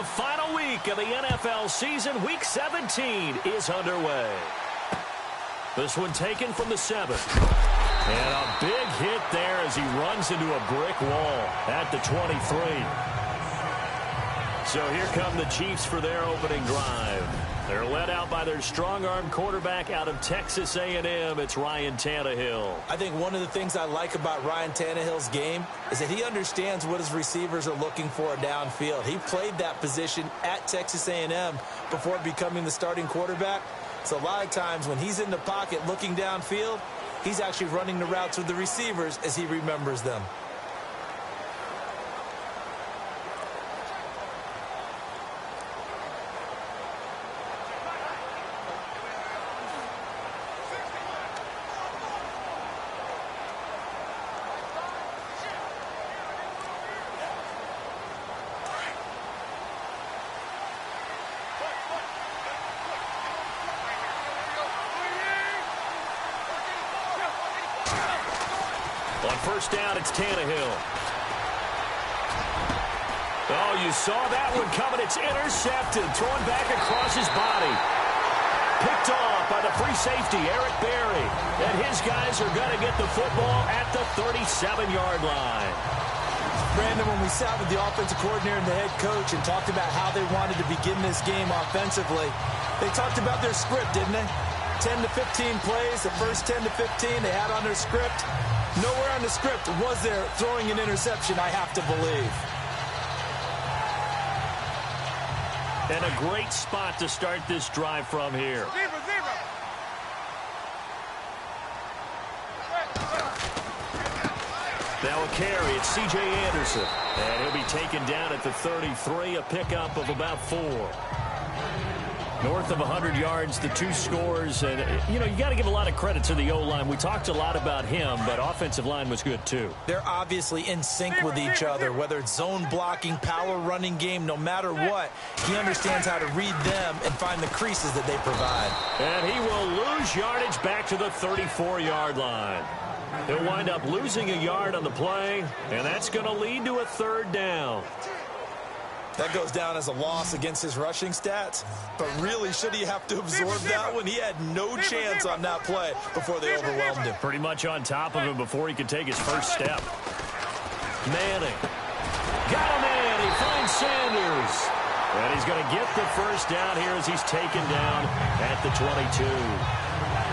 The final week of the NFL season, Week 17, is underway. This one taken from the 7. And a big hit there as he runs into a brick wall at the 23. So here come the Chiefs for their opening drive. They're led out by their strong-arm quarterback out of Texas A&M. It's Ryan Tannehill. I think one of the things I like about Ryan Tannehill's game is that he understands what his receivers are looking for downfield. He played that position at Texas A&M before becoming the starting quarterback. So a lot of times when he's in the pocket looking downfield, he's actually running the routes with the receivers as he remembers them. On first down, it's Tannehill. Oh, you saw that one coming. It's intercepted. Thrown back across his body. Picked off by the free safety, Eric Berry. And his guys are going to get the football at the 37-yard line. Brandon, when we sat with the offensive coordinator and the head coach and talked about how they wanted to begin this game offensively, they talked about their script, didn't they? 10 to 15 plays, the first 10 to 15 they had on their script. Nowhere on the script was there throwing an interception, I have to believe. And a great spot to start this drive from here. Now a carry, it's C.J. Anderson. And he'll be taken down at the 33, a pickup of about 4. North of 100 yards, the 2 scores. And, you know, you got to give a lot of credit to the O-line. We talked a lot about him, but offensive line was good, too. They're obviously in sync with each other, whether it's zone blocking, power running game, no matter what. He understands how to read them and find the creases that they provide. And he will lose yardage back to the 34-yard line. He'll wind up losing a yard on the play, and that's going to lead to a 3rd down. That goes down as a loss against his rushing stats. But really, should he have to absorb that one? He had no chance on that play before they overwhelmed him. Pretty much on top of him before he could take his first step. Manning. Got a man. He finds Sanders. And he's going to get the first down here as he's taken down at the 22.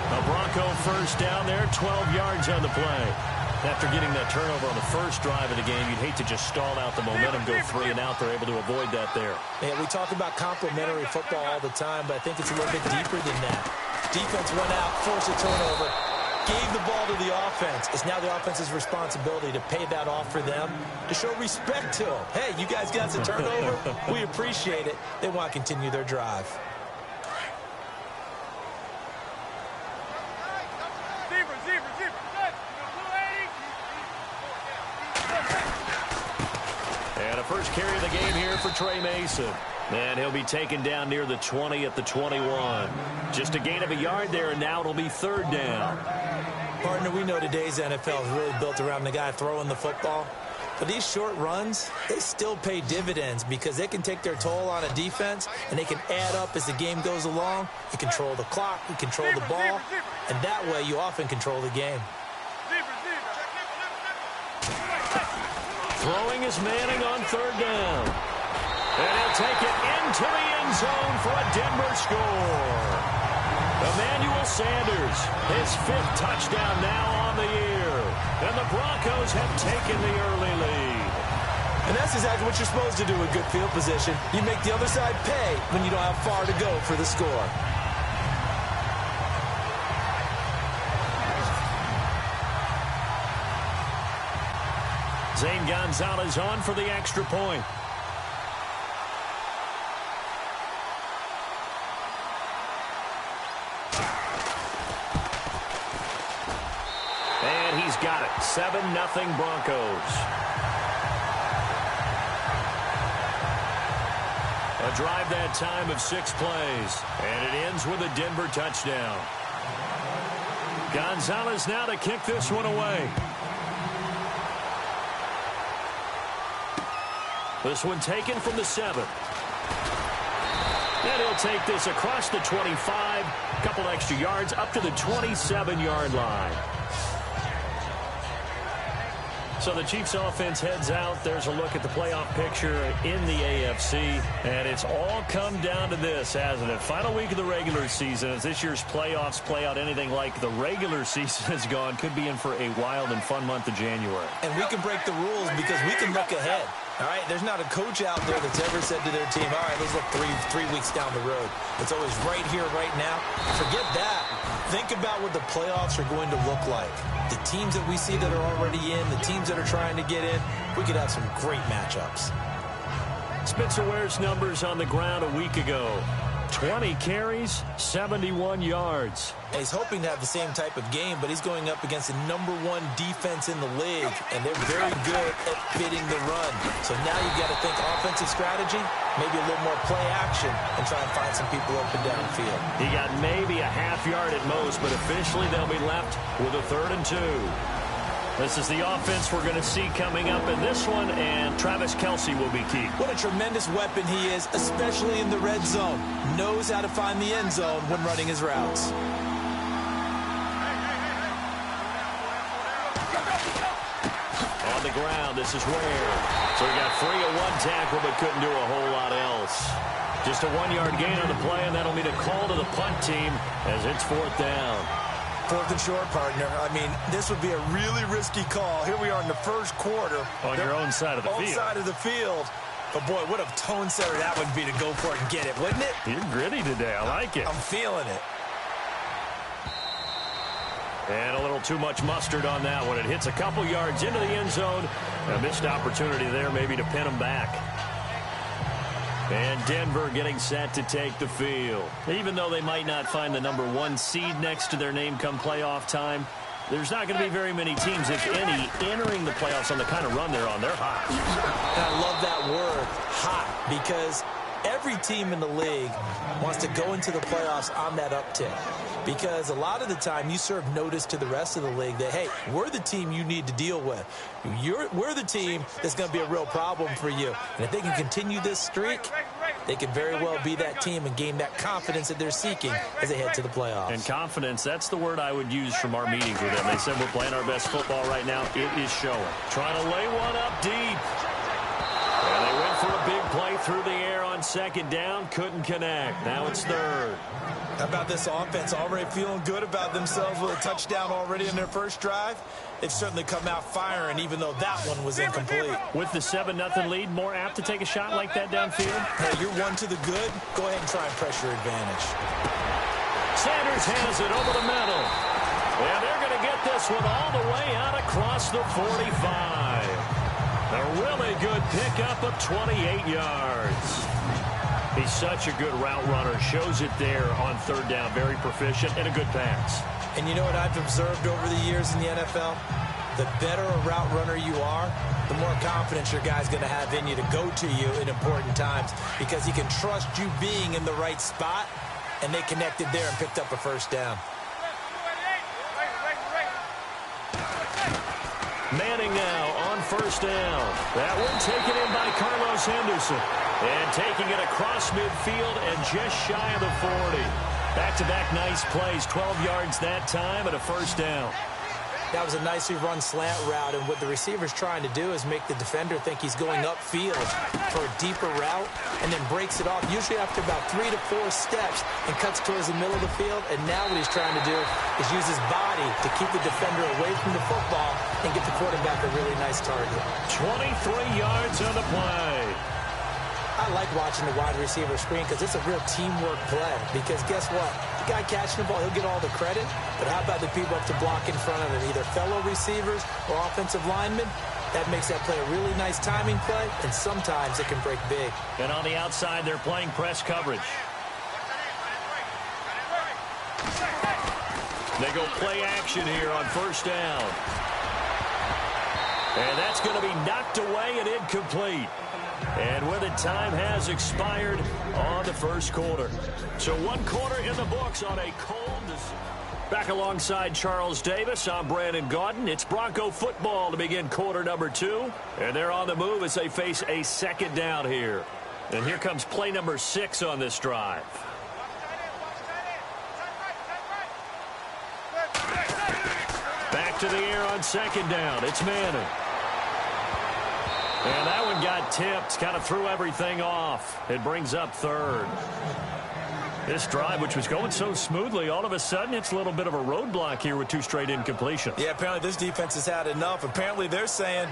A Bronco first down there, 12 yards on the play. After getting that turnover on the first drive of the game, you'd hate to just stall out the momentum, go 3 and out. They're able to avoid that there. Yeah, we talk about complementary football all the time, but I think it's a little bit deeper than that. Defense went out, forced a turnover, gave the ball to the offense. It's now the offense's responsibility to pay that off for them, to show respect to them. Hey, you guys got the turnover. We appreciate it. They want to continue their drive. And a first carry of the game here for Trey Mason. And he'll be taken down near the 20 at the 21. Just a gain of a yard there, and now it'll be 3rd down. Partner, we know today's NFL is really built around the guy throwing the football. But these short runs, they still pay dividends because they can take their toll on a defense, and they can add up as the game goes along. You control the clock, you control the ball, and that way you often control the game. Throwing is Manning on 3rd down. And he'll take it into the end zone for a Denver score. Emmanuel Sanders, his 5th touchdown now on the year. And the Broncos have taken the early lead. And that's exactly what you're supposed to do with good field position. You make the other side pay when you don't have far to go for the score. Zane Gonzalez on for the extra point. And he's got it. 7-0 Broncos. A drive that time of 6 plays. And it ends with a Denver touchdown. Gonzalez now to kick this one away. This one taken from the 7. And he'll take this across the 25, a couple extra yards, up to the 27-yard line. So the Chiefs offense heads out. There's a look at the playoff picture in the AFC. And it's all come down to this, hasn't it? Final week of the regular season. As this year's playoffs play out anything like the regular season has gone, could be in for a wild and fun month of January. And we can break the rules because we can look ahead. All right, there's not a coach out there that's ever said to their team, all right, let's look three weeks down the road. It's always right here, right now. Forget that. Think about what the playoffs are going to look like. The teams that we see that are already in, the teams that are trying to get in, we could have some great matchups. Spencer Ware's numbers on the ground a week ago. 20 carries, 71 yards. And he's hoping to have the same type of game, but he's going up against the #1 defense in the league, and they're very good at fitting the run. So now you got to think offensive strategy, maybe a little more play action, and try and find some people open downfield. He got maybe a half yard at most, but officially they'll be left with a 3rd and 2. This is the offense we're going to see coming up in this one, and Travis Kelce will be key. What a tremendous weapon he is, especially in the red zone. Knows how to find the end zone when running his routes. On the ground, this is Ware. So he got free of one tackle, but couldn't do a whole lot else. Just a 1-yard gain on the play, and that'll be a call to the punt team as it's 4th down. 4th and short, partner. I mean, this would be a really risky call. Here we are in the first quarter. On your own side of the field. Own side of the field. But, boy, what a tone setter that would be to go for it and get it, wouldn't it? You're gritty today. I like it. I'm feeling it. And a little too much mustard on that one. It hits a couple yards into the end zone. A missed opportunity there maybe to pin him back. And Denver getting set to take the field. Even though they might not find the #1 seed next to their name come playoff time, there's not going to be very many teams, if any, entering the playoffs on the kind of run they're on. They're hot. And I love that word, hot, because every team in the league wants to go into the playoffs on that uptick. Because a lot of the time you serve notice to the rest of the league that, hey, we're the team you need to deal with. We're the team that's going to be a real problem for you. And if they can continue this streak, they could very well be that team and gain that confidence that they're seeking as they head to the playoffs. And confidence, that's the word I would use from our meetings with them. They said we're playing our best football right now. It is showing. Trying to lay one up deep. And they went for a big play through the air on 2nd down. Couldn't connect. Now it's 3rd. How about this offense already feeling good about themselves with a touchdown already in their first drive? They've certainly come out firing, even though that one was incomplete. With the 7-0 lead, more apt to take a shot like that downfield? Hey, you're 1 to the good. Go ahead and try and pressure advantage. Sanders has it over the middle. And they're going to get this one all the way out across the 45. A really good pickup of 28 yards. He's such a good route runner. Shows it there on 3rd down. Very proficient and a good pass. And you know what I've observed over the years in the NFL? The better a route runner you are, the more confidence your guy's going to have in you to go to you in important times because he can trust you being in the right spot, and they connected there and picked up a 1st down. Manning now on 1st down. That one taken in by Carlos Henderson. And taking it across midfield and just shy of the 40. Back-to-back nice plays. 12 yards that time and a 1st down. That was a nicely run slant route, and what the receiver's trying to do is make the defender think he's going upfield for a deeper route and then breaks it off, usually after about 3 to 4 steps, and cuts towards the middle of the field. And now what he's trying to do is use his body to keep the defender away from the football and get the quarterback a really nice target. 23 yards on the play. I like watching the wide receiver screen because it's a real teamwork play. Because guess what? The guy catching the ball, he'll get all the credit. But how about the people up to block in front of him, either fellow receivers or offensive linemen? That makes that play a really nice timing play, and sometimes it can break big. And on the outside, they're playing press coverage. They go play action here on 1st down. And that's going to be knocked away and incomplete. And with it, time has expired on the 1st quarter. So 1 quarter in the books on a cold December. Back alongside Charles Davis, I'm Brandon Gaudin. It's Bronco football to begin quarter number 2. And they're on the move as they face a 2nd down here. And here comes play number 6 on this drive. Back to the air on second down. It's Manning. And that one got tipped. Kind of threw everything off. It brings up third. This drive, which was going so smoothly, all of a sudden it's a little bit of a roadblock here with 2 straight incompletions. Yeah, apparently this defense has had enough. Apparently they're saying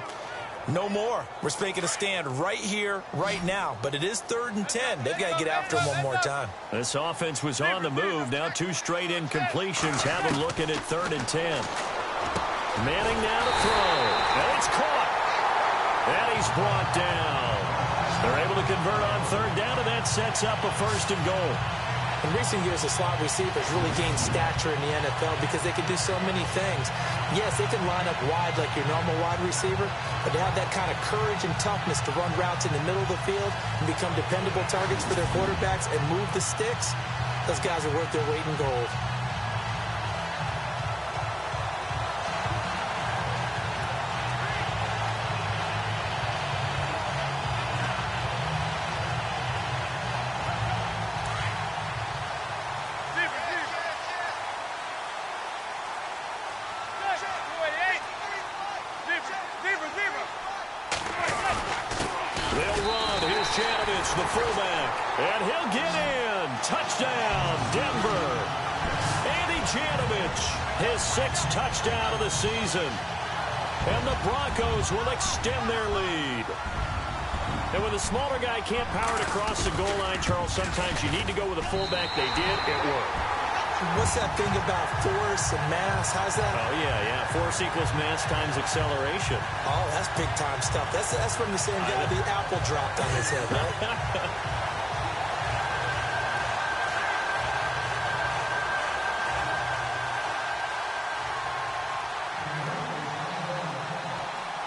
no more. We're making a stand right here, right now. But it is 3rd and 10. They've got to get after him one more time. This offense was on the move. Now 2 straight incompletions have them looking at 3rd and 10. Manning now to throw. And it's caught. And he's brought down. They're able to convert on 3rd down, and that sets up a 1st and goal. In recent years, the slot receivers really gained stature in the NFL because they can do so many things. Yes, they can line up wide like your normal wide receiver, but to have that kind of courage and toughness to run routes in the middle of the field and become dependable targets for their quarterbacks and move the sticks, those guys are worth their weight in gold. The fullback, and he'll get in. Touchdown, Denver. Andy Janovich, his 6th touchdown of the season. And the Broncos will extend their lead. And when the smaller guy can't power it across the goal line, Charles, sometimes you need to go with a fullback. They did. It worked. What's that thing about force and mass? How's that? Oh, yeah. Force equals mass times acceleration. Oh, that's big-time stuff. That's from the same guy the apple dropped on his head, right?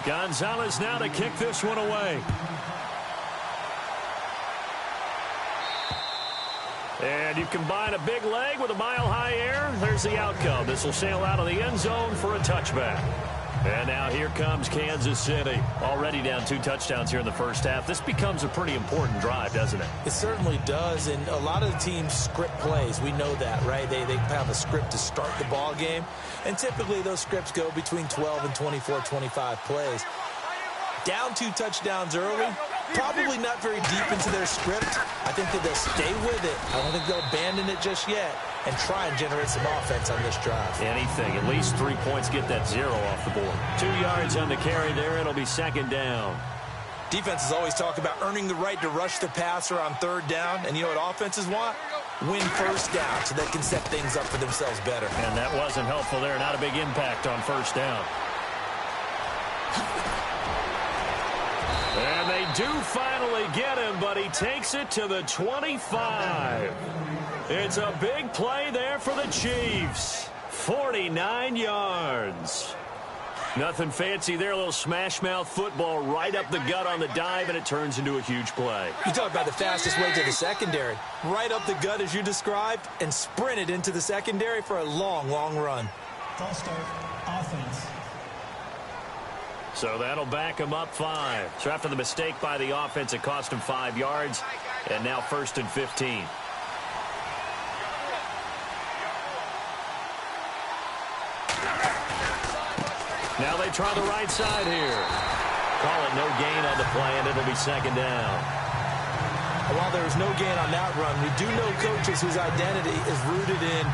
Gonzalez now to kick this one away. And you combine a big leg with a mile-high air, there's the outcome. This will sail out of the end zone for a touchback. And now here comes Kansas City. Already down 2 touchdowns here in the first half. This becomes a pretty important drive, doesn't it? It certainly does, and a lot of the teams script plays. We know that, right? They have a script to start the ball game, and typically those scripts go between 12 and 24, 25 plays. Down 2 touchdowns early, probably not very deep into their script. I think that they'll stay with it. I don't think they'll abandon it just yet and try and generate some offense on this drive. Anything. At least 3 points, get that 0 off the board. 2 yards on the carry there. It'll be 2nd down. Defenses always talk about earning the right to rush the passer on 3rd down. And you know what offenses want? Win 1st down so they can set things up for themselves better. And that wasn't helpful there. Not a big impact on 1st down. And they do finally get him, but he takes it to the 25. It's a big play there for the Chiefs. 49 yards. Nothing fancy there. A little smash-mouth football right up the gut on the dive, and it turns into a huge play. You talk about the fastest way to the secondary. Right up the gut, as you described, and sprinted into the secondary for a long, long run. False start, offense. So that'll back him up 5. So after the mistake by the offense, it cost him 5 yards, and now 1st and 15. Now they try the right side here. Call it no gain on the play, and it'll be 2nd down. While there was no gain on that run, we do know coaches whose identity is rooted in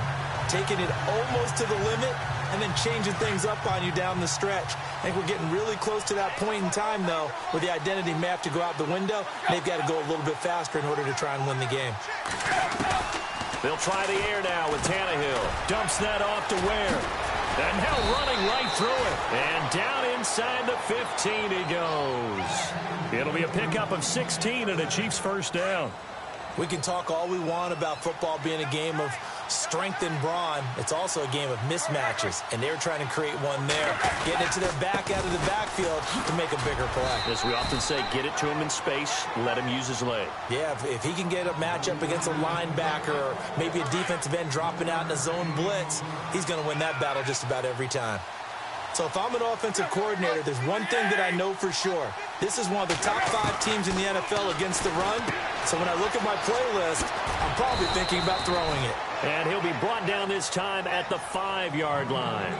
taking it almost to the limit and then changing things up on you down the stretch. I think we're getting really close to that point in time, though, where the identity may have to go out the window. They've got to go a little bit faster in order to try and win the game. They'll try the air now with Tannehill. Dumps that off to Ware. And now running right through it. And down inside the 15 he goes. It'll be a pickup of 16 and a Chiefs 1st down. We can talk all we want about football being a game of strength and brawn. It's also a game of mismatches, and they're trying to create one there, getting it to their back out of the backfield to make a bigger play. As we often say, get it to him in space, let him use his leg. Yeah, if he can get a matchup against a linebacker or maybe a defensive end dropping out in a zone blitz, he's going to win that battle just about every time. So if I'm an offensive coordinator, there's one thing that I know for sure. This is one of the top 5 teams in the NFL against the run. So when I look at my playlist, I'm probably thinking about throwing it. And he'll be brought down this time at the 5-yard line.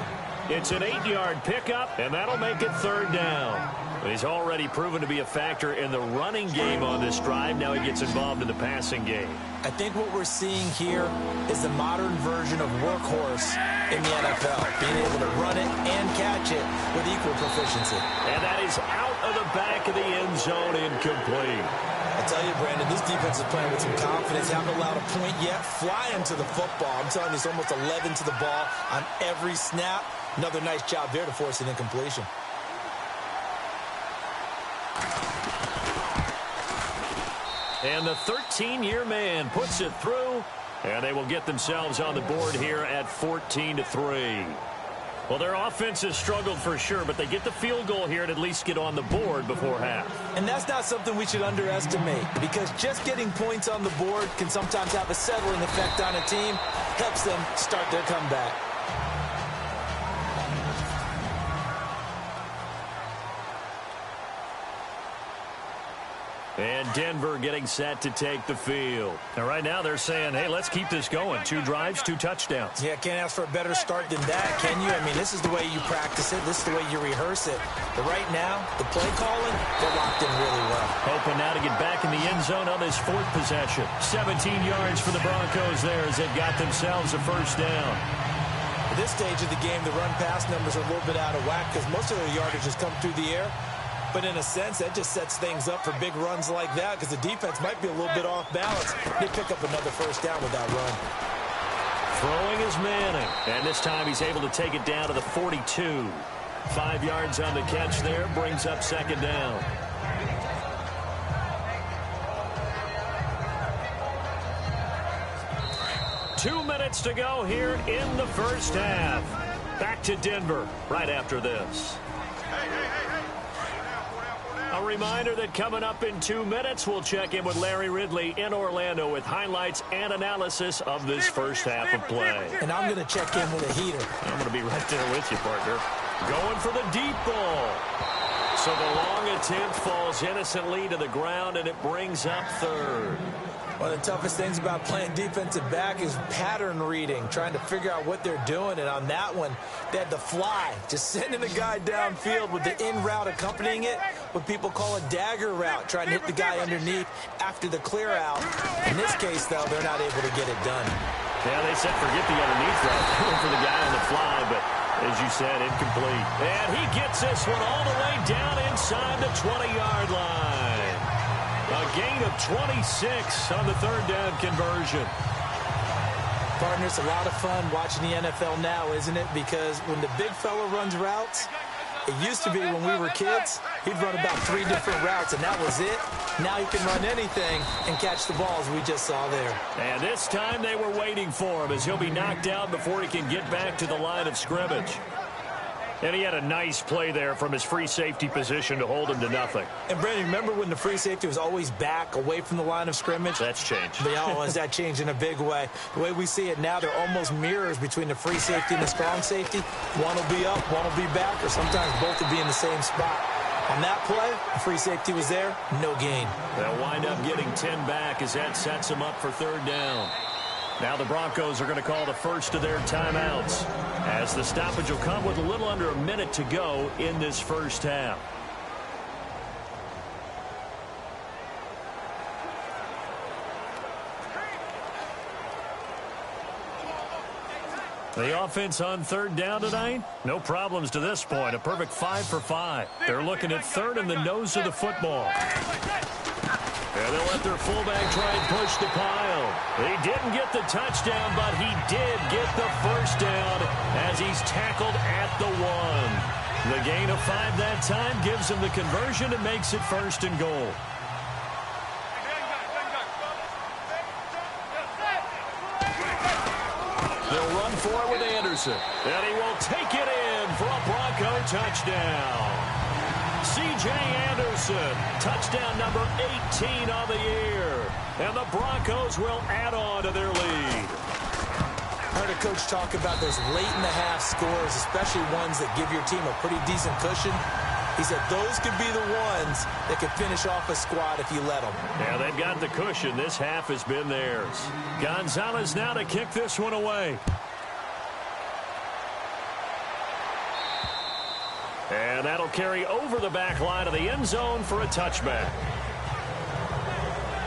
It's an 8-yard pickup, and that'll make it 3rd down. He's already proven to be a factor in the running game on this drive. Now he gets involved in the passing game. I think what we're seeing here is the modern version of workhorse in the NFL, being able to run it and catch it with equal proficiency. And that is out of the back of the end zone, incomplete. I tell you, Brandon, this defense is playing with some confidence. Haven't allowed a point yet. Flying to the football. I'm telling you, it's almost 11 to the ball on every snap. Another nice job there to force an incompletion. And the 13-year man puts it through, and they will get themselves on the board here at 14-3. Well, their offense has struggled for sure, but they get the field goal here and at least get on the board before half. And that's not something we should underestimate, because just getting points on the board can sometimes have a settling effect on a team. Helps them start their comeback. And Denver getting set to take the field. And right now they're saying, hey, let's keep this going. 2 drives, 2 touchdowns. Yeah, can't ask for a better start than that, can you? I mean, this is the way you practice it. This is the way you rehearse it. But right now, the play calling, they're locked in really well. Hoping now to get back in the end zone on this 4th possession. 17 yards for the Broncos there as they've got themselves a 1st down. At this stage of the game, the run-pass numbers are a little bit out of whack because most of their yardage has come through the air. But in a sense, that just sets things up for big runs like that because the defense might be a little bit off balance. They pick up another 1st down with that run. Throwing is Manning. And this time he's able to take it down to the 42. 5 yards on the catch there. Brings up 2nd down. Two minutes to go here in the 1st half. Back to Denver right after this. A reminder that coming up in 2 minutes, we'll check in with Larry Ridley in Orlando with highlights and analysis of this 1st half of play. And I'm going to check in with a heater. I'm going to be right there with you, partner. Going for the deep ball. So the long attempt falls innocently to the ground, and it brings up 3rd. One of the toughest things about playing defensive back is pattern reading, trying to figure out what they're doing. And on that one, they had the fly, just sending the guy downfield with the in route accompanying it, what people call a dagger route, trying to hit the guy underneath after the clear out. In this case, though, they're not able to get it done. Yeah, they said forget the underneath route, going for the guy on the fly, but as you said, incomplete. And he gets this one all the way down inside the 20-yard line. A gain of 26 on the 3rd down conversion. Partner, it's a lot of fun watching the NFL now, isn't it? Because when the big fella runs routes, it used to be when we were kids, he'd run about 3 different routes, and that was it. Now he can run anything and catch the balls we just saw there. And this time they were waiting for him as he'll be knocked down before he can get back to the line of scrimmage. And he had a nice play there from his free safety position to hold him to nothing. And, Brandon, remember when the free safety was always back, away from the line of scrimmage? That's changed. Has that changed in a big way? The way we see it now, they're almost mirrors between the free safety and the strong safety. One will be up, one will be back, or sometimes both will be in the same spot. On that play, the free safety was there, no gain. They'll wind up getting 10 back as that sets them up for 3rd down. Now the Broncos are going to call the first of their timeouts as the stoppage will come with a little under a minute to go in this 1st half. The offense on 3rd down tonight, no problems to this point. A perfect 5 for 5. They're looking at 3rd in the nose of the football. And they'll let their fullback try and push the pile. He didn't get the touchdown, but he did get the 1st down as he's tackled at the 1. The gain of 5 that time gives him the conversion and makes it 1st and goal. They'll run for it with Anderson. And he will take it in for a Bronco touchdown. C.J. Anderson, touchdown number 18 on the year. And the Broncos will add on to their lead. heard a coach talk about those late-in-the-half scores, especially ones that give your team a pretty decent cushion. He said those could be the ones that could finish off a squad if you let them. Yeah, they've got the cushion. This half has been theirs. Gonzalez now to kick this one away. And that'll carry over the back line of the end zone for a touchback.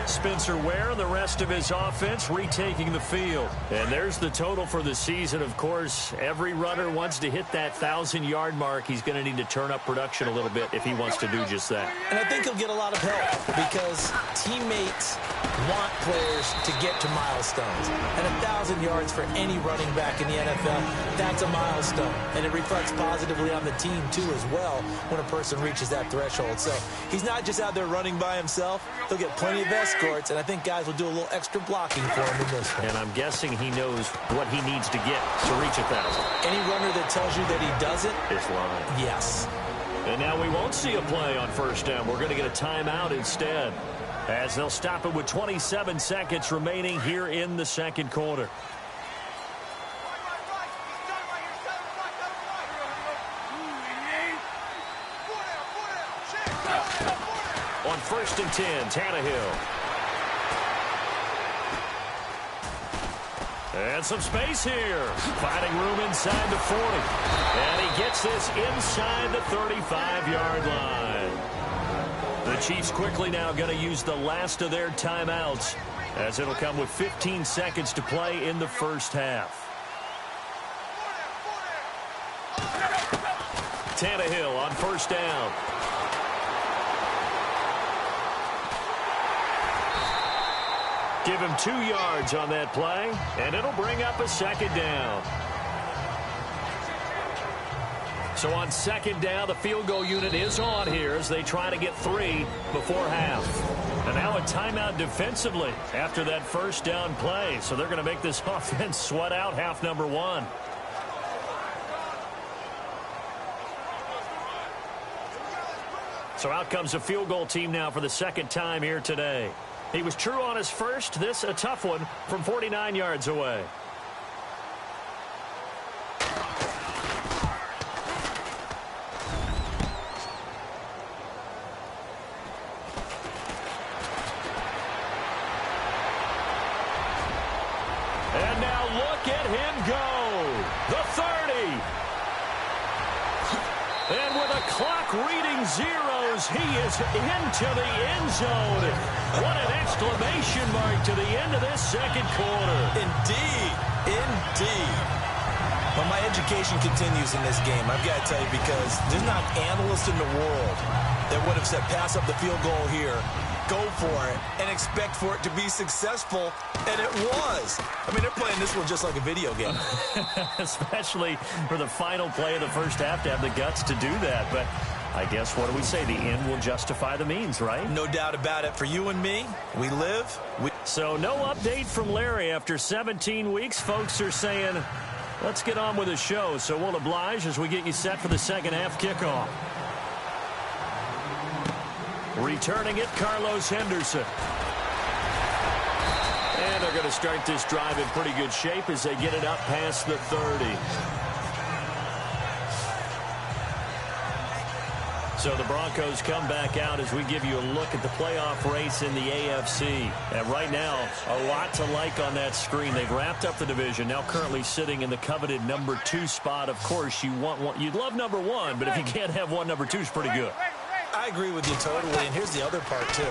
Spencer Ware and the rest of his offense retaking the field. And there's the total for the season. Of course, every runner wants to hit that 1,000-yard mark. He's going to need to turn up production a little bit if he wants to do just that. And I think he'll get a lot of help because teammates want players to get to milestones. And 1,000 yards for any running back in the NFL, that's a milestone. And it reflects positively on the team, too, as well, when a person reaches that threshold. So he's not just out there running by himself. He'll get plenty of escorts, and I think guys will do a little extra blocking for him in this one. And I'm guessing he knows what he needs to get to reach 1,000. Any runner that tells you that he doesn't is lying. Yes. And now we won't see a play on first down. We're going to get a timeout instead, as they'll stop it with 27 seconds remaining here in the second quarter. On 1st and 10, Tannehill. And some space here. Finding room inside the 40. And he gets this inside the 35-yard line. The Chiefs quickly now going to use the last of their timeouts, as it'll come with 15 seconds to play in the first half. Tannehill on first down. Give him 2 yards on that play, and it'll bring up a second down. So on second down, the field goal unit is on here as they try to get 3 before half. And now a timeout defensively after that first down play. So they're going to make this offense sweat out half number 1. So out comes a field goal team now for the second time here today. He was true on his first. This a tough one from 49 yards away. And now look at him go. The 30. And with a clock reading zeros, he is into the end zone. What an exclamation mark to the end of this second quarter. Indeed. Indeed. Well, my education continues in this game, I've got to tell you, because there's not an analyst in the world that would have said pass up the field goal here, go for it, and expect for it to be successful, and it was. I mean, they're playing this one just like a video game. Especially for the final play of the first half to have the guts to do that. But I guess, what do we say? The end will justify the means, right? No doubt about it. For you and me, we live. So no update from Larry after 17 weeks. Folks are saying, let's get on with the show. So we'll oblige as we get you set for the second half kickoff. Returning it, Carlos Henderson. And they're going to start this drive in pretty good shape as they get it up past the 30. So the Broncos come back out as we give you a look at the playoff race in the AFC. And right now, a lot to like on that screen. They've wrapped up the division, now currently sitting in the coveted number 2 spot. Of course, you want one. You'd love number 1, but if you can't have one, number 2 is pretty good. I agree with you totally, and here's the other part, too.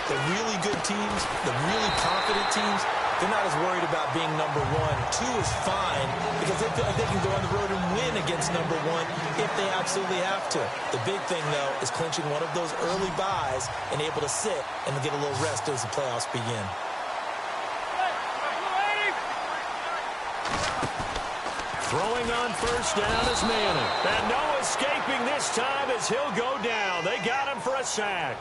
The really good teams, the really confident teams, they're not as worried about being number 1. 2 is fine because they feel like they can go on the road and win against number 1 if they absolutely have to. The big thing, though, is clinching one of those early byes and able to sit and get a little rest as the playoffs begin. Throwing on first down is Manning. And no escaping this time as he'll go down. They got him for a sack.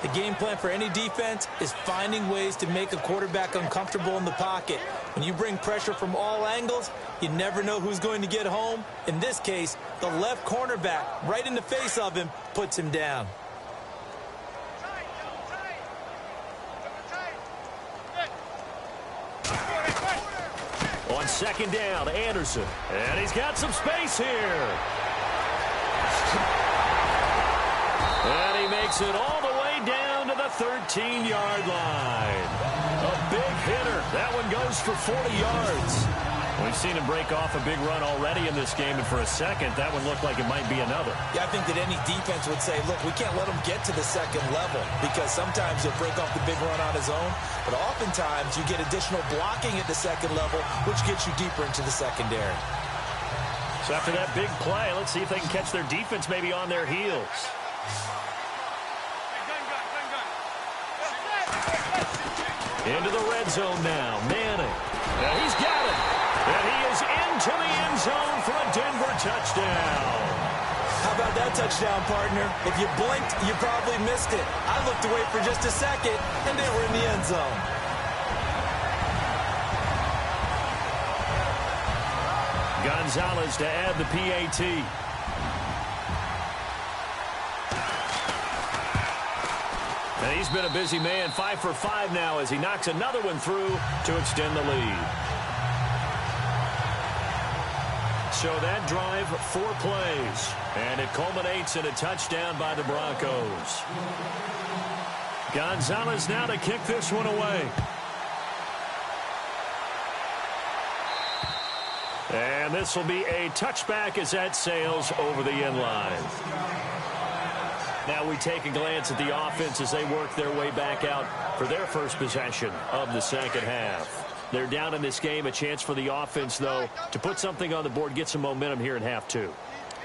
The game plan for any defense is finding ways to make a quarterback uncomfortable in the pocket. When you bring pressure from all angles, you never know who's going to get home. In this case, the left cornerback, right in the face of him, puts him down. On second down, Anderson. And he's got some space here. And he makes it all the way down to the 13-yard line. A big hitter. That one goes for 40 yards. We've seen him break off a big run already in this game, and for a second, that one looked like it might be another. Yeah, I think that any defense would say, look, we can't let him get to the second level because sometimes he'll break off the big run on his own, but oftentimes you get additional blocking at the second level, which gets you deeper into the secondary. So after that big play, let's see if they can catch their defense maybe on their heels. Into the red zone now, Manning. And he's got it. And he is into the end zone for a Denver touchdown. How about that touchdown, partner? If you blinked, you probably missed it. I looked away for just a second, and they were in the end zone. Gonzalez to add the PAT. And he's been a busy man, 5 for 5 now as he knocks another one through to extend the lead. So that drive, 4 plays, and it culminates in a touchdown by the Broncos. Gonzalez now to kick this one away. And this will be a touchback as that sails over the end line. Now we take a glance at the offense as they work their way back out for their first possession of the second half. They're down in this game. A chance for the offense, though, to put something on the board, get some momentum here in half 2.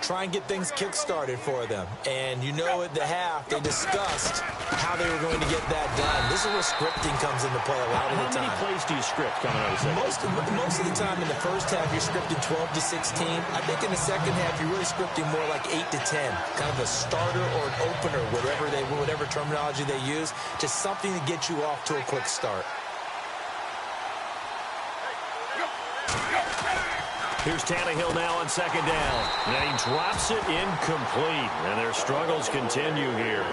Try and get things kick-started for them. And you know at the half, they discussed how they were going to get that done. This is where scripting comes into play a lot of the time. How many plays do you script coming out of the second? Most of the time in the first half, you're scripting 12 to 16. I think in the second half, you're really scripting more like 8 to 10. Kind of a starter or an opener, whatever terminology they use, just something to get you off to a quick start. Here's Tannehill now on second down. And he drops it incomplete. And their struggles continue here.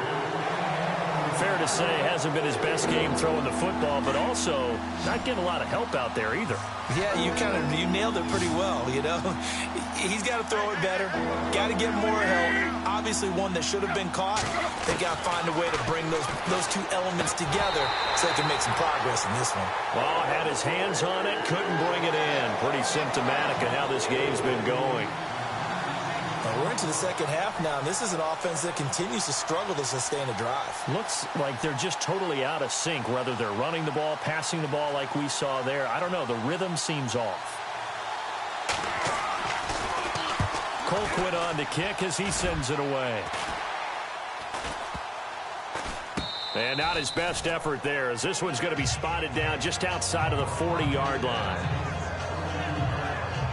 Fair to say, hasn't been his best game throwing the football, but also not getting a lot of help out there either. Yeah, you nailed it pretty well, you know. He's got to throw it better. Got to get more help. Obviously one that should have been caught. They got to find a way to bring those two elements together so they can make some progress in this one. Well, had his hands on it, couldn't bring it in. Pretty symptomatic of how this game's been going. We're into the second half now, and this is an offense that continues to struggle to sustain a drive. Looks like they're just totally out of sync, whether they're running the ball, passing the ball like we saw there. I don't know. The rhythm seems off. Colquitt on the kick as he sends it away. And not his best effort there, as this one's going to be spotted down just outside of the 40-yard line.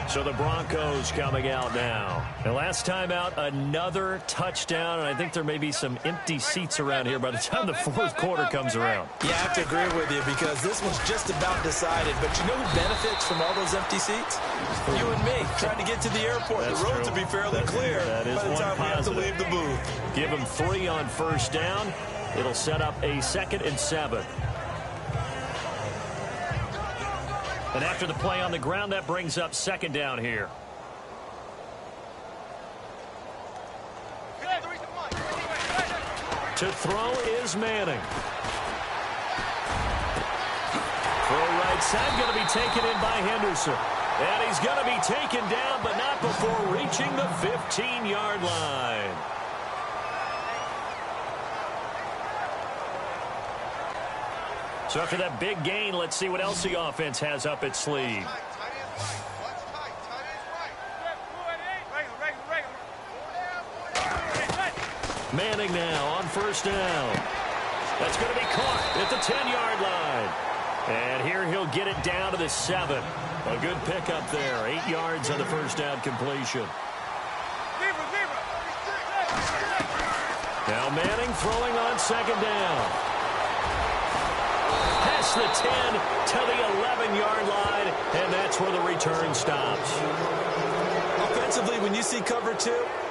So the Broncos coming out now. And last time out, another touchdown, and I think there may be some empty seats around here by the time the fourth quarter comes around. Yeah, I have to agree with you because this one's just about decided. But you know who benefits from all those empty seats? You and me, trying to get to the airport. That's the roads true. will be fairly clear by the time we have to leave the booth. Give him 3 on first down. It'll set up a 2nd and 7. And after the play on the ground, that brings up 2nd down here. To throw is Manning. Throw right side, going to be taken in by Henderson. And he's going to be taken down, but not before reaching the 15-yard line. So after that big gain, let's see what else the offense has up its sleeve. Manning now on first down. That's going to be caught at the 10-yard line. And here he'll get it down to the 7. A good pickup there. 8 yards on the first down completion. Now Manning throwing on second down. Past the 10 to the 11-yard line, and that's where the return stops. Offensively, when you see cover 2,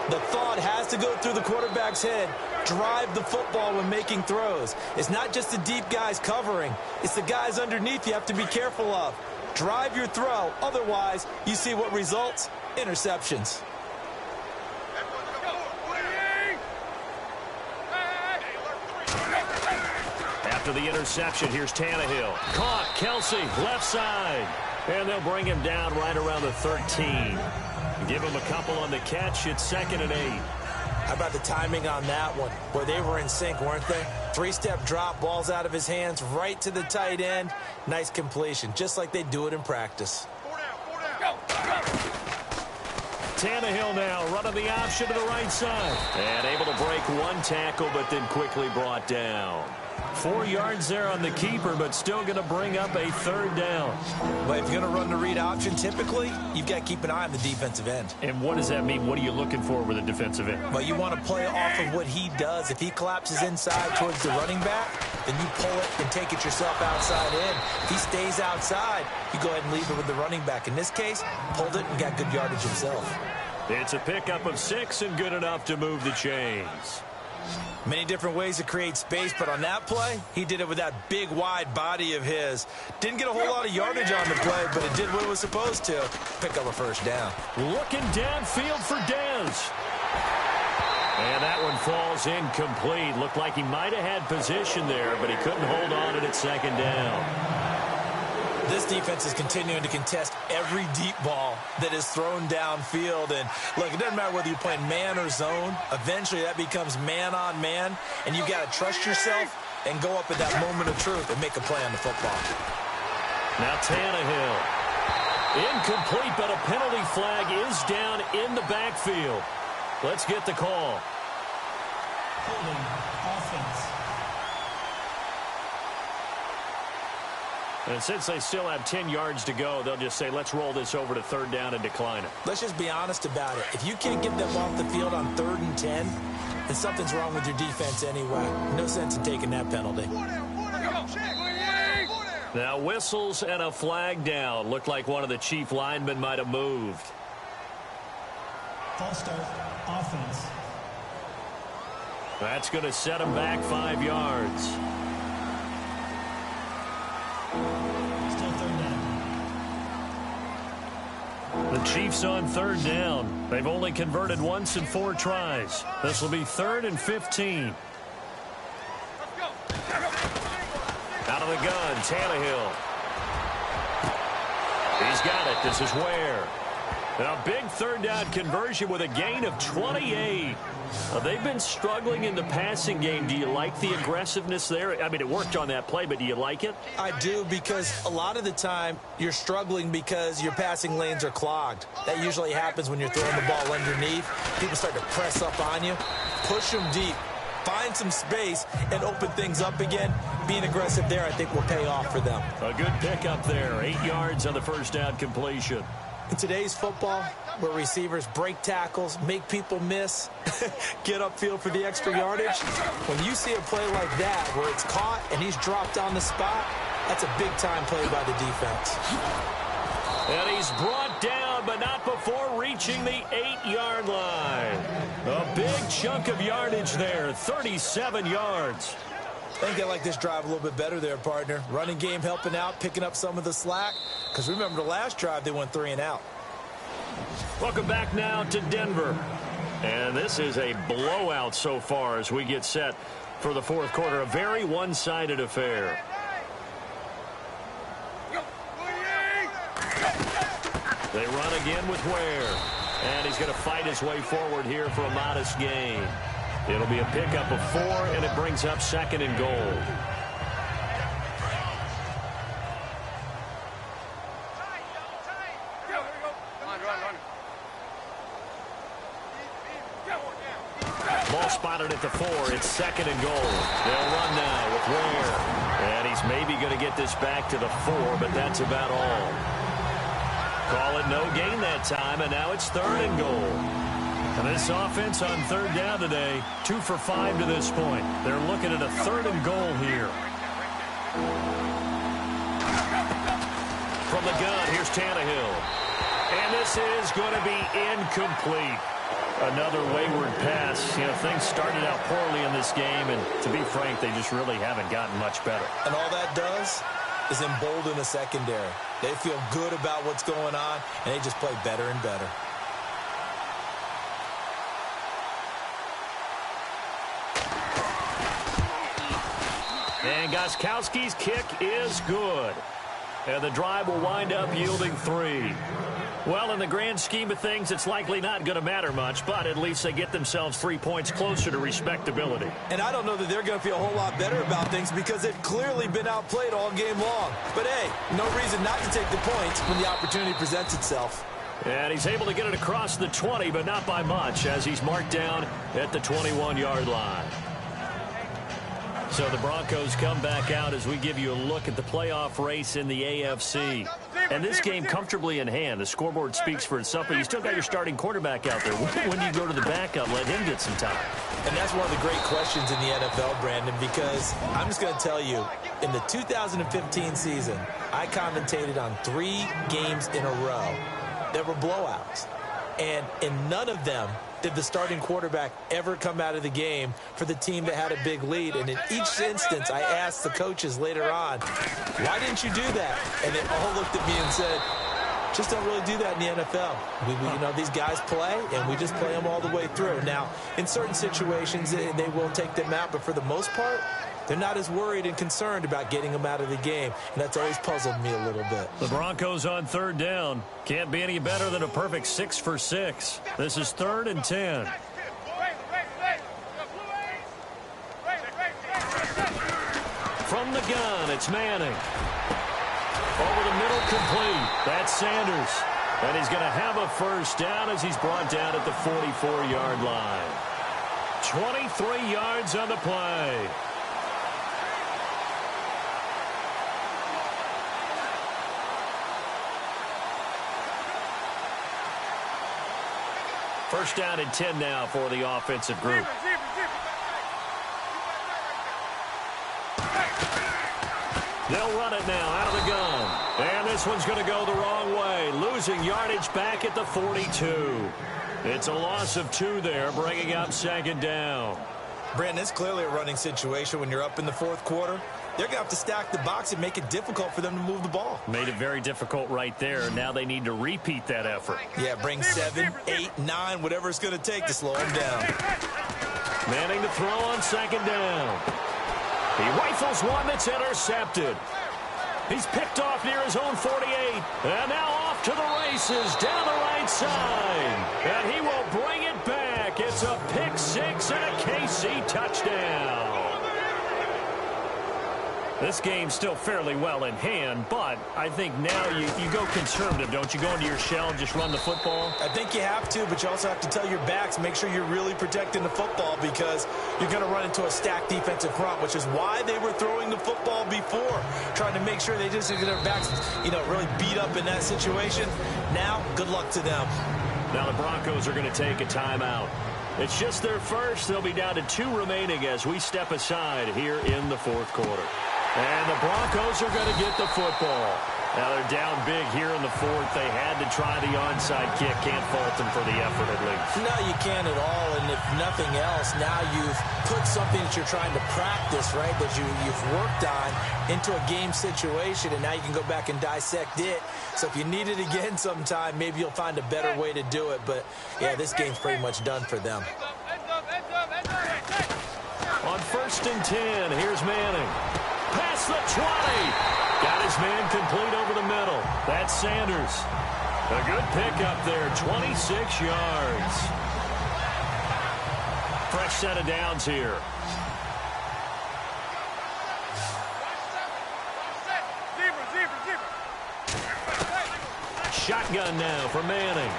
the thought has to go through the quarterback's head. Drive the football when making throws. It's not just the deep guys covering. It's the guys underneath you have to be careful of. Drive your throw. Otherwise, you see what results? Interceptions. After the interception, here's Tannehill. Caught. Kelsey, left side. And they'll bring him down right around the 13. Give him a couple on the catch. It's 2nd and 8. How about the timing on that one? Boy, they were in sync, weren't they? 3-step drop, ball's out of his hands, right to the tight end. Nice completion, just like they do it in practice. Tannehill now running the option to the right side. And able to break one tackle, but then quickly brought down. 4 yards there on the keeper, but still going to bring up a 3rd down. Well, if you're going to run the read option, typically, you've got to keep an eye on the defensive end. And what does that mean? What are you looking for with a defensive end? Well, you want to play off of what he does. If he collapses inside towards the running back, then you pull it and take it yourself outside in. If he stays outside, you go ahead and leave it with the running back. In this case, pulled it and got good yardage himself. It's a pickup of 6 and good enough to move the chains. Many different ways to create space, but on that play, he did it with that big, wide body of his. Didn't get a whole lot of yardage on the play, but it did what it was supposed to. Pick up a 1st down. Looking downfield for Dez. And that one falls incomplete. Looked like he might have had position there, but he couldn't hold on at 2nd down. This defense is continuing to contest every deep ball that is thrown downfield. And, look, it doesn't matter whether you're playing man or zone. Eventually, that becomes man-on-man, and you've got to trust yourself and go up at that moment of truth and make a play on the football. Now Tannehill. Incomplete, but a penalty flag is down in the backfield. Let's get the call. Holding offense. And since they still have 10 yards to go, they'll just say, let's roll this over to 3rd down and decline it. Let's just be honest about it. If you can't get them off the field on 3rd and 10, then something's wrong with your defense anyway. No sense in taking that penalty. Now whistles and a flag down. Looked like one of the chief linemen might have moved. False start. Offense. That's going to set him back 5 yards. Still 3rd down. The Chiefs on 3rd down. They've only converted once in 4 tries. This will be 3rd and 15. Out of the gun, Tannehill. He's got it. This is Ware. Now, big 3rd down conversion with a gain of 28. They've been struggling in the passing game. Do you like the aggressiveness there? I mean, it worked on that play, but do you like it? I do, because a lot of the time you're struggling because your passing lanes are clogged. That usually happens when you're throwing the ball underneath. People start to press up on you. Push them deep. Find some space and open things up again. Being aggressive there, I think, will pay off for them. A good pickup there. 8 yards on the 1st down completion. In today's football, where receivers break tackles, make people miss, get upfield for the extra yardage, when you see a play like that where it's caught and he's dropped on the spot, that's a big-time play by the defense. And he's brought down, but not before reaching the 8-yard line. A big chunk of yardage there, 37 yards. I think I like this drive a little bit better there, partner. Running game helping out, picking up some of the slack. Because remember, the last drive, they went 3 and out. Welcome back now to Denver. And this is a blowout so far as we get set for the 4th quarter. A very one-sided affair. They run again with Ware. And he's going to fight his way forward here for a modest gain. It'll be a pickup of 4, and it brings up 2nd and goal. Ball spotted at the 4. It's 2nd and goal. They'll run now with Ware. And he's maybe going to get this back to the 4, but that's about all. Call it no gain that time, and now it's 3rd and goal. And this offense on 3rd down today, 2 for 5 to this point. They're looking at a 3rd and goal here. From the gun, here's Tannehill. And this is going to be incomplete. Another wayward pass. You know, things started out poorly in this game, and to be frank, they just really haven't gotten much better. And all that does is embolden the secondary. They feel good about what's going on, and they just play better and better. And Gostkowski's kick is good. And the drive will wind up yielding 3. Well, in the grand scheme of things, it's likely not going to matter much, but at least they get themselves 3 points closer to respectability. And I don't know that they're going to feel a whole lot better about things because they've clearly been outplayed all game long. But, hey, no reason not to take the points when the opportunity presents itself. And he's able to get it across the 20, but not by much, as he's marked down at the 21-yard line. So the Broncos come back out as we give you a look at the playoff race in the AFC. And this game comfortably in hand. The scoreboard speaks for itself, but you still got your starting quarterback out there. When do you go to the backup, let him get some time? And that's one of the great questions in the NFL, Brandon, because I'm just going to tell you, in the 2015 season, I commentated on 3 games in a row that were blowouts. And in none of them did the starting quarterback ever come out of the game for the team that had a big lead. And in each instance, I asked the coaches later on, why didn't you do that? And they all looked at me and said, just don't really do that in the NFL. You know, these guys play, and we just play them all the way through. Now, in certain situations, they will take them out, but for the most part, they're not as worried and concerned about getting them out of the game, and that's always puzzled me a little bit. The Broncos on 3rd down. Can't be any better than a perfect 6 for 6. This is 3rd and 10. From the gun, it's Manning. Over the middle, complete. That's Sanders. And he's going to have a first down as he's brought down at the 44-yard line. 23 yards on the play. First down and 10 now for the offensive group. They'll run it now out of the gun. And this one's going to go the wrong way. Losing yardage back at the 42. It's a loss of 2 there, bringing up 2nd down. Brandon, it's clearly a running situation when you're up in the 4th quarter. They're going to have to stack the box and make it difficult for them to move the ball. Made it very difficult right there. Now they need to repeat that effort. Yeah, bring 7, 8, 9, whatever it's going to take to slow them down. Manning to throw on 2nd down. He rifles one that's intercepted. He's picked off near his own 48. And now off to the races down the right side. And he will bring it back. It's a pick 6 and a KC touchdown. This game's still fairly well in hand, but I think now you go conservative, don't you? Go into your shell and just run the football? I think you have to, but you also have to tell your backs, make sure you're really protecting the football because you're going to run into a stacked defensive front, which is why they were throwing the football before, trying to make sure they just get their backs, really beat up in that situation. Now, good luck to them. Now the Broncos are going to take a timeout. It's just their first. They'll be down to 2 remaining as we step aside here in the 4th quarter. And the Broncos are going to get the football. Now they're down big here in the 4th. They had to try the onside kick. Can't fault them for the effort at least. No, you can't at all. And if nothing else, now you've put something that you're trying to practice, right, that you've worked on into a game situation, and now you can go back and dissect it. So if you need it again sometime, maybe you'll find a better way to do it. But, yeah, this game's pretty much done for them. On 1st and 10, here's Manning. Past the 20. Got his man complete over the middle. That's Sanders. A good pickup there, 26 yards. Fresh set of downs here. Shotgun now for Manning.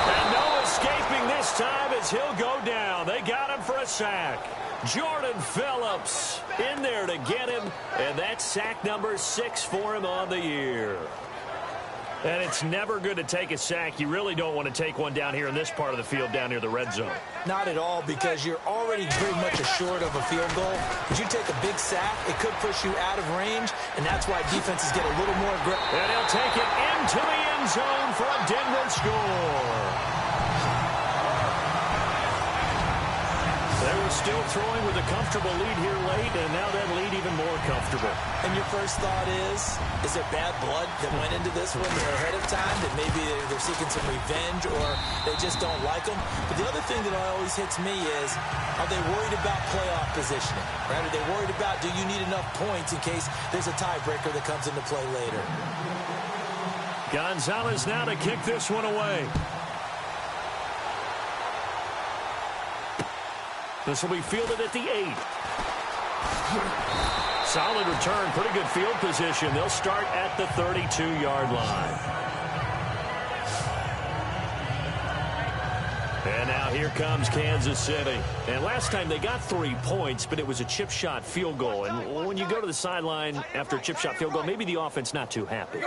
And no escaping this time as he'll go down. They got him for a sack. Jordan Phillips in there to get him, and that's sack number 6 for him on the year. And it's never good to take a sack. You really don't want to take one down here in this part of the field down near the red zone. Not at all, because you're already pretty much assured of a field goal. If you take a big sack, it could push you out of range, and that's why defenses get a little more aggressive. And he'll take it into the end zone for a Denver score. They were still throwing with a comfortable lead here late, and now that lead even more comfortable. And your first thought is there bad blood that went into this one ahead of time, that maybe they're seeking some revenge or they just don't like them? But the other thing that always hits me is, are they worried about playoff positioning? Right? Are they worried about, do you need enough points in case there's a tiebreaker that comes into play later? Gonzalez now to kick this one away. This will be fielded at the 8. Solid return, pretty good field position. They'll start at the 32-yard line. And now here comes Kansas City. And last time they got 3 points, but it was a chip shot field goal. And when you go to the sideline after a chip shot field goal, maybe the offense not too happy.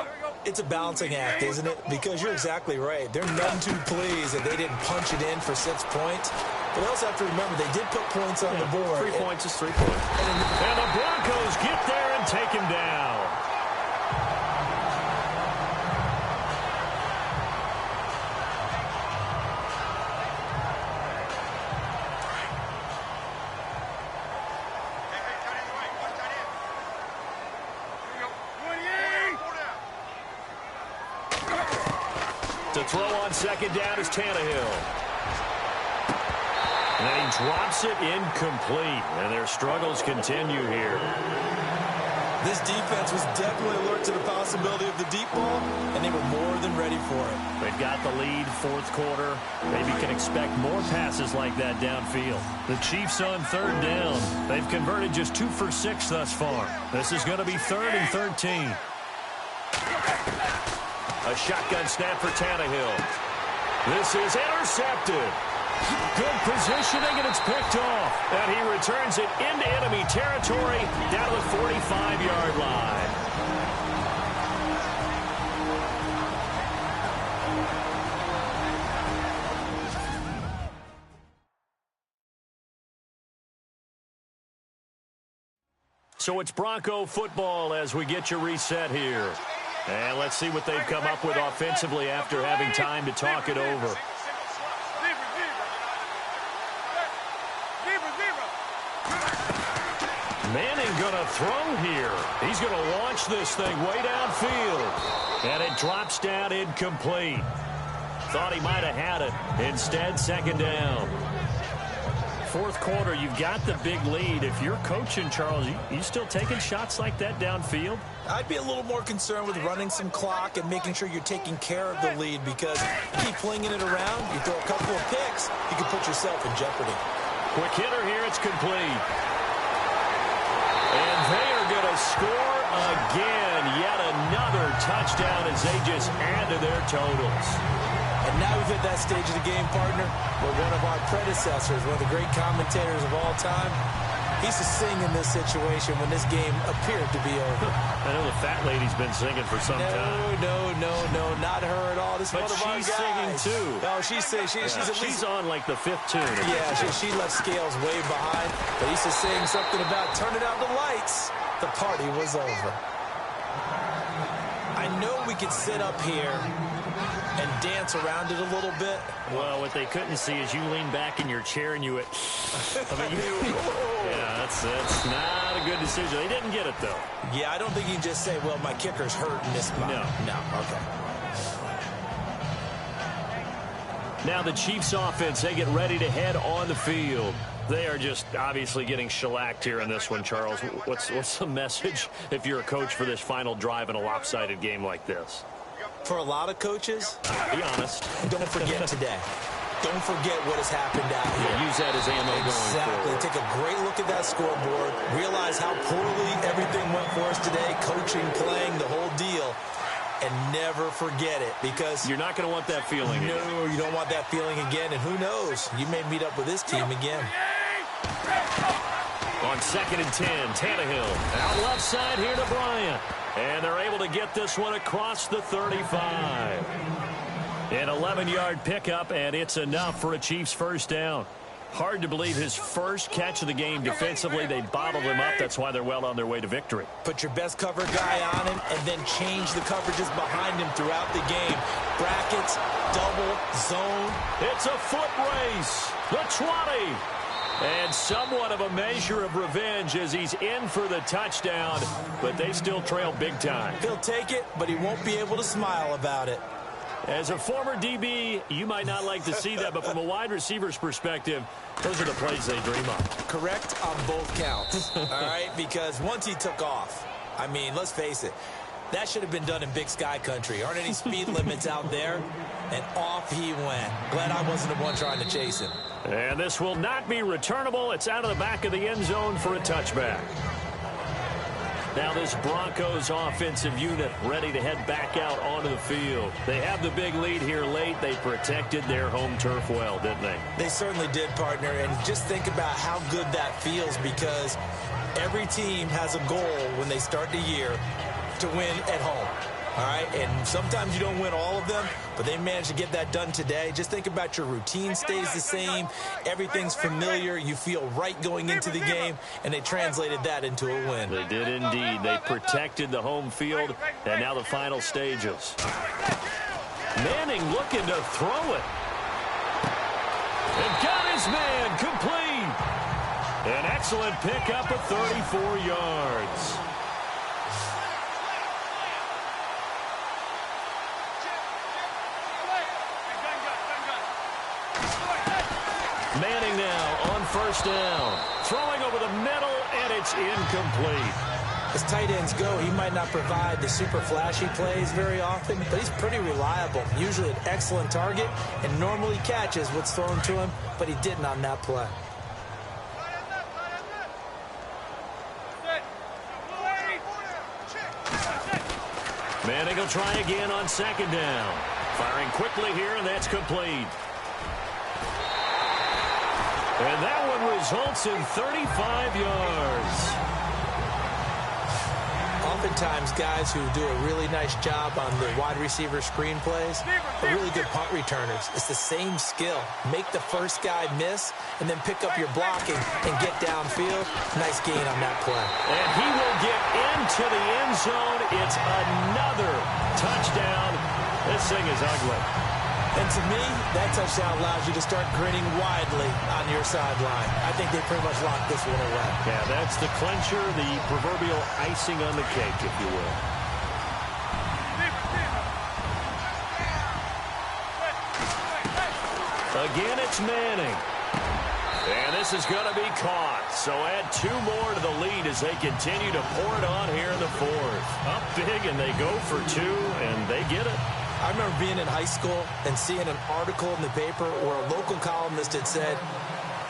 It's a balancing act, isn't it? Because you're exactly right. They're none too pleased that they didn't punch it in for 6 points. But they also have to remember they did put points on the board. 3 points is 3 points. And the Broncos get there and take him down. To throw on second down is Tannehill. And he drops it incomplete. And their struggles continue here. This defense was definitely alert to the possibility of the deep ball, and they were more than ready for it. They've got the lead, fourth quarter. Maybe can expect more passes like that downfield. The Chiefs on third down. They've converted just 2 for 6 thus far. This is going to be 3rd and 13. A shotgun snap for Tannehill. This is intercepted. Good positioning, and it's picked off. And he returns it into enemy territory down to the 45-yard line. So it's Bronco football as we get you reset here. And let's see what they've come up with offensively after having time to talk it over. Manning going to throw here. He's going to launch this thing way downfield. And it drops down incomplete. Thought he might have had it. Instead, second down. Fourth quarter, you've got the big lead. If you're coaching, Charles, you still taking shots like that downfield? I'd be a little more concerned with running some clock and making sure you're taking care of the lead, because you keep flinging it around, you throw a couple of picks, you can put yourself in jeopardy. Quick hitter here, it's complete. And they are going to score again. Yet another touchdown as they just add to their totals. And now we've hit that stage of the game, partner, where one of our predecessors, one of the great commentators of all time, he used to sing in this situation when this game appeared to be over. I know the fat lady's been singing for some time. No, not her at all. This is but one of our guys. She's singing too. No, she's on like the 5th tune. Yeah, she left Scales way behind. But he used to sing something about turning out the lights. The party was over. I know we could sit up here and dance around it a little bit. Well, what they couldn't see is you lean back in your chair and you went, yeah, that's not a good decision. They didn't get it, though. Yeah, I don't think you can just say, well, my kicker's hurt in this spot. No, okay. Now the Chiefs offense, they get ready to head on the field. They are just obviously getting shellacked here in this one, Charles. What's the message if you're a coach for this final drive in a lopsided game like this? For a lot of coaches, be honest, don't forget today. Don't forget what has happened out here. Yeah, use that as ammo going forward. Take a great look at that scoreboard. Realize how poorly everything went for us today. Coaching, playing, the whole deal. And never forget it, because you're not going to want that feeling again. No, you don't want that feeling again. And who knows? You may meet up with this team again. On 2nd and 10, Tannehill out left side here to Bryant. And they're able to get this one across the 35. An 11-yard pickup, and it's enough for a Chiefs first down. Hard to believe his first catch of the game defensively. They bottled him up. That's why they're well on their way to victory. Put your best cover guy on him and then change the coverages behind him throughout the game. Brackets, double, zone. It's a foot race. The 20. And somewhat of a measure of revenge as he's in for the touchdown, but they still trail big time. He'll take it, but he won't be able to smile about it. As a former DB, you might not like to see that, but from a wide receiver's perspective, those are the plays they dream of. Correct on both counts, all right? Because once he took off, I mean, let's face it, that should have been done in Big Sky country. Aren't any speed limits out there? And off he went. Glad I wasn't the one trying to chase him. And this will not be returnable. It's out of the back of the end zone for a touchback. Now this Broncos offensive unit ready to head back out onto the field. They have the big lead here late. They protected their home turf well, didn't they? They certainly did, partner. And just think about how good that feels, because every team has a goal when they start the year to win at home. All right, and sometimes you don't win all of them, but they managed to get that done today. Just think about your routine stays the same. Everything's familiar. You feel right going into the game, and they translated that into a win. They did indeed. They protected the home field, and now the final stages. Manning looking to throw it. And got his man complete. An excellent pickup of 34 yards. Manning now on first down. Throwing over the middle, and it's incomplete. As tight ends go, he might not provide the super flashy plays very often, but he's pretty reliable. Usually an excellent target, and normally catches what's thrown to him, but he didn't on that play. Manning will try again on second down. Firing quickly here, and that's complete. And that one results in 35 yards. Oftentimes, guys who do a really nice job on the wide receiver screen plays are really good punt returners. It's the same skill. Make the first guy miss, and then pick up your blocking and get downfield. Nice gain on that play. And he will get into the end zone. It's another touchdown. This thing is ugly. And to me, that touchdown allows you to start grinning widely on your sideline. I think they pretty much locked this one away. Yeah, that's the clincher, the proverbial icing on the cake, if you will. Again, it's Manning. And this is going to be caught. So add 2 more to the lead as they continue to pour it on here in the fourth. Up big, and they go for 2, and they get it. I remember being in high school and seeing an article in the paper where a local columnist had said,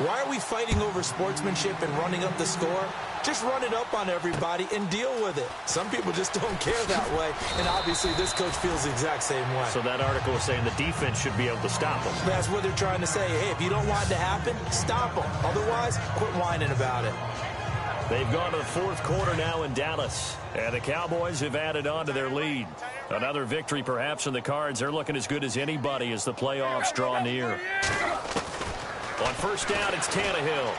why are we fighting over sportsmanship and running up the score? Just run it up on everybody and deal with it. Some people just don't care that way, and obviously this coach feels the exact same way. So that article was saying the defense should be able to stop them. That's what they're trying to say. Hey, if you don't want it to happen, stop them. Otherwise, quit whining about it. They've gone to the fourth quarter now in Dallas, and the Cowboys have added on to their lead. Another victory perhaps in the cards. They're looking as good as anybody as the playoffs draw near. On first down, it's Tannehill.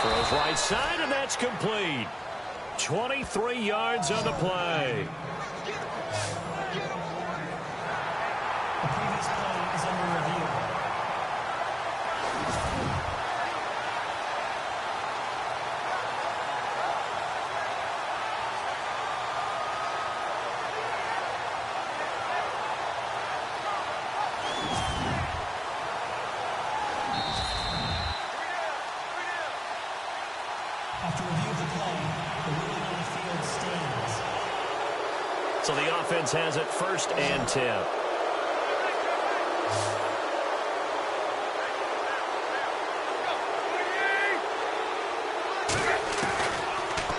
Throws right side, and that's complete. 23 yards on the play. The previous play is under review. After review of the play, the ruling on the field stands. So the offense has it first and 10.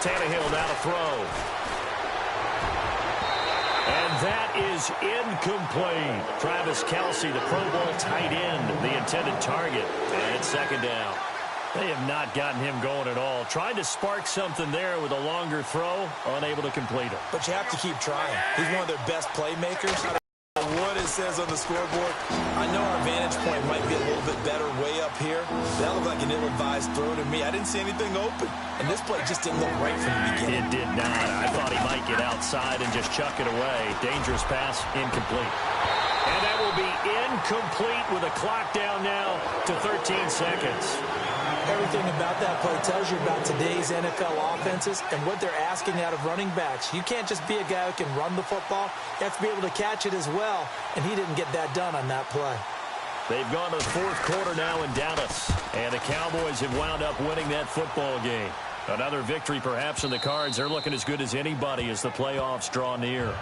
Tannehill now to throw. And that is incomplete. Travis Kelce, the Pro Bowl tight end, the intended target. And it's second down. They have not gotten him going at all. Tried to spark something there with a longer throw, unable to complete it. But you have to keep trying. He's one of their best playmakers. I don't know what it says on the scoreboard. I know our vantage point might be a little bit better way up here. That looked like an ill-advised throw to me. I didn't see anything open. And this play just didn't look right from the beginning. It did not. I thought he might get outside and just chuck it away. Dangerous pass, incomplete. And that will be incomplete with a clock down now to 13 seconds. Everything about that play tells you about today's NFL offenses and what they're asking out of running backs. You can't just be a guy who can run the football. You have to be able to catch it as well, and he didn't get that done on that play. They've gone to the fourth quarter now in Dallas, and the Cowboys have wound up winning that football game. Another victory perhaps in the cards. They're looking as good as anybody as the playoffs draw near.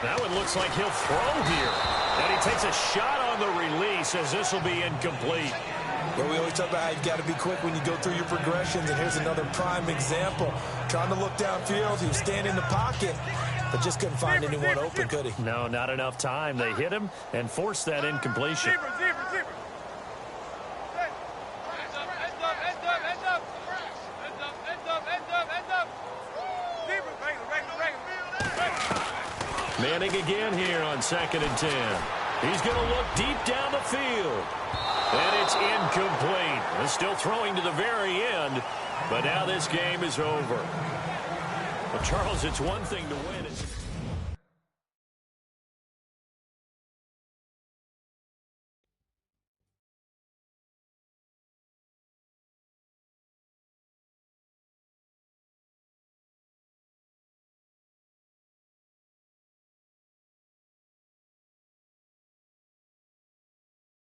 That one looks like he'll throw here. And he takes a shot on the release as this will be incomplete. Well, we always talk about how you've got to be quick when you go through your progressions, and here's another prime example. Trying to look downfield, he was standing in the pocket, but just couldn't find anyone open, could he? No, not enough time. They hit him and forced that incompletion. Manning again here on 2nd and 10. He's going to look deep down the field. And it's incomplete. He's still throwing to the very end, but now this game is over. Well, Charles, it's one thing to win.